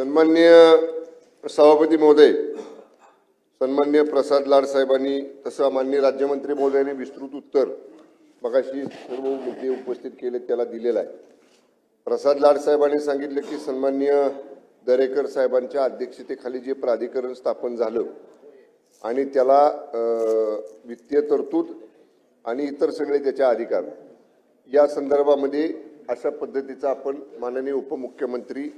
सन्माननीय सभापती महोदय, सन्माननीय प्रसाद लाड साहेबांनी तसं माननीय राज्यमंत्री महोदयांनी विस्तृत उत्तर मगाशी सर्व मुद्दे उपस्थित केले त्याला दिलेला आहे। प्रसाद लाड साहेबांनी सांगितले की सन्माननीय दरेकर साहेबांच्या अध्यक्षतेखाली जे प्राधिकरण स्थापन झालं आणि त्याला वित्तीय तरतूद आणि इतर सगळे त्याचे अधिकार या संदर्भामध्ये अशा पद्धतीचा आपण माननीय उपमुख्यमंत्री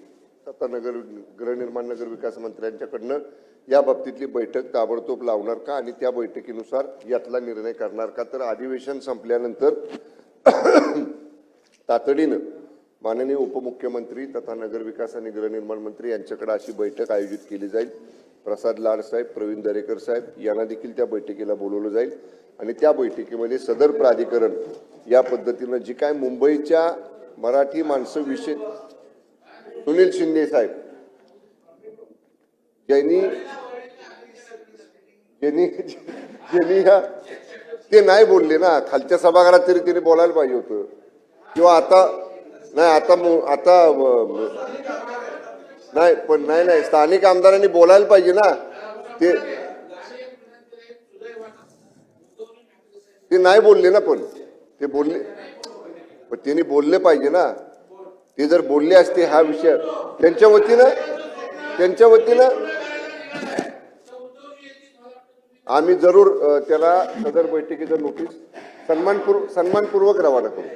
तथा गृहनिर्माण नगर विकास मंत्र्यांच्याकडनं या बाबतीतली बैठक ताबडतोब लावणार का आणि त्या बैठकीनुसार यातला निर्णय करणार का। तर अधिवेशन संपल्यानंतर तातडीनं माननीय उपमुख्यमंत्री तथा नगर विकास आणि गृहनिर्माण मंत्री यांच्याकडे अशी बैठक आयोजित केली जाईल। प्रसाद लाड साहेब, प्रवीण दरेकर साहेब यांना देखील त्या बैठकीला बोलवलं जाईल आणि त्या बैठकीमध्ये सदर प्राधिकरण या पद्धतीनं जी काय मुंबईच्या मराठी माणसं विषय सुनील शिंदे साहेब ज्यांनी ते नाही बोलले ना खालच्या सभागृहात तरी तिने बोलायला पाहिजे होतं किंवा आता नाही पण नाही स्थानिक आमदारांनी बोलायला पाहिजे ना। ते नाही बोलले ना, पण ते बोलले पण त्यांनी बोलले पाहिजे ना। ते जर बोलले असते हा विषय त्यांच्या वतीनं आम्ही जरूर त्याला सदर बैठकीचं नोटीस सन्मानपूर्वक रवाना करू।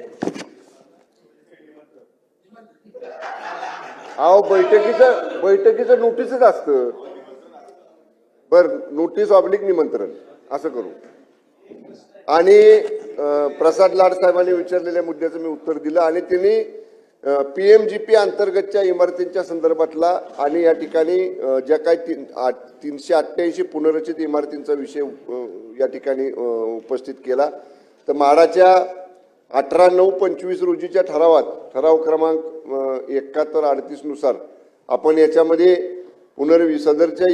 अहो बैठकीचं नोटीसच असतं, बर नोटीस ऑब्लिक निमंत्रण असं करू। आणि प्रसाद लाड साहेबांनी विचारलेल्या मुद्द्याचं मी उत्तर दिलं आणि त्यांनी पीएमजीपी अंतर्गतच्या इमारतींच्या संदर्भातला आणि या ठिकाणी ज्या काही 388 पुनर्रचित इमारतींचा विषय या ठिकाणी उपस्थित केला। तर म्हाडाच्या 18/9/25 रोजीच्या ठराव क्रमांक 7138 नुसार आपण याच्यामध्ये सदरच्या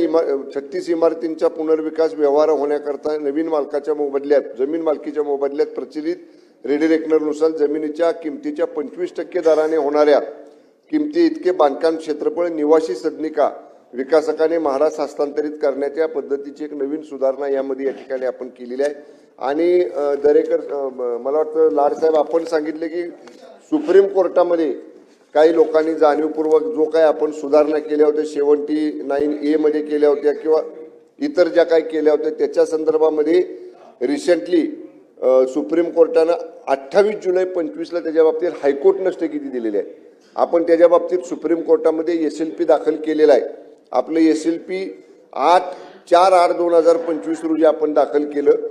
36 इमारतींच्या पुनर्विकास व्यवहार होण्याकरता नवीन मालकाच्या मोबदल्यात जमीन मालकीच्या मोबदल्यात प्रचलित रेडी रेकनरनुसार जमिनीच्या किमतीच्या 25% दराने होणाऱ्या किमती इतके बांधकाम क्षेत्रफळ निवासी सदनिका विकासकाने म्हाडास हस्तांतरित करण्याच्या या पद्धतीची एक नवीन सुधारणा यामध्ये या ठिकाणी आपण केलेली आहे। आणि दरेकर मला वाटतं लाड साहेब आपण सांगितले की सुप्रीम कोर्टामध्ये काही लोकांनी जाणीवपूर्वक जो काही आपण सुधारणा केल्या होत्या 79A मध्ये केल्या होत्या किंवा इतर ज्या काही केल्या होत्या त्याच्या संदर्भामध्ये रिसेंटली सुप्रीम कोर्टानं 28 जुलै 25ला त्याच्या बाबतीत हायकोर्टनं स्थगिती दिलेली आहे। आपण त्याच्या बाबतीत सुप्रीम कोर्टामध्ये SLP दाखल केलेला आहे। आपलं SLP 4/8/2025 रोजी आपण दाखल केलं।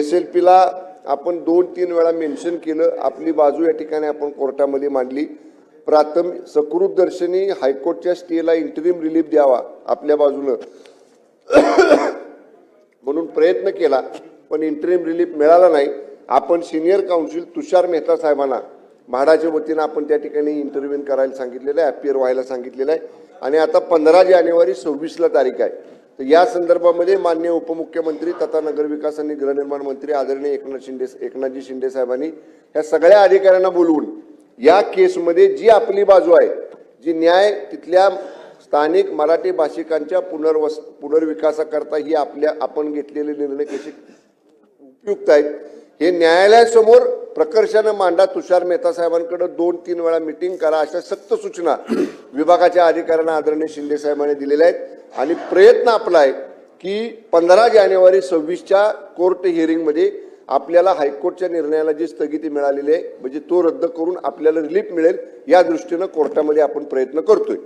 SLPला आपण 2-3 वेळा मेन्शन केलं, आपली बाजू या ठिकाणी आपण कोर्टामध्ये मांडली। प्राथमिक सकृत दर्शनी हायकोर्टच्या स्टेला इंटरिम रिलीफ द्यावा आपल्या बाजूनं म्हणून प्रयत्न केला, पण इंटरिम रिलीफ मिळाला नाही। आपण सिनियर काउन्सिल तुषार मेहता साहेबांना म्हाडाच्या वतीनं आपण त्या ठिकाणी इंटरव्ह्यू करायला सांगितलेलं आहे, अपीयर व्हायला सांगितलेलं आहे आणि आता 15 जानेवारी 26ला तारीख आहे। तर या संदर्भामध्ये माननीय उपमुख्यमंत्री तथा नगरविकास आणि गृहनिर्माण मंत्री आदरणीय एकनाथजी शिंदे साहेबांनी या सगळ्या अधिकाऱ्यांना बोलवून या केसमध्ये जी आपली बाजू आहे, जी न्याय तिथल्या स्थानिक मराठी भाषिकांच्या पुनर्विकासाकरता ही आपण घेतलेले निर्णय कसे उपयुक्त आहेत हे न्यायालयासमोर प्रकर्षानं मांडा। तुषार मेहता साहेबांकडे 2-3 वेळा मीटिंग करा अशा सक्त सूचना विभागाच्या अधिकाऱ्यांना आदरणीय शिंदे साहेबांनी दिलेल्या आहेत आणि प्रयत्न आपला आहे की 15 जानेवारी 26च्या कोर्ट हिअरिंगमध्ये आपल्याला हायकोर्टच्या निर्णयाला जी स्थगिती मिळालेली आहे म्हणजे तो रद्द करून आपल्याला रिलीफ मिळेल या दृष्टीनं कोर्टामध्ये आपण प्रयत्न करतोय।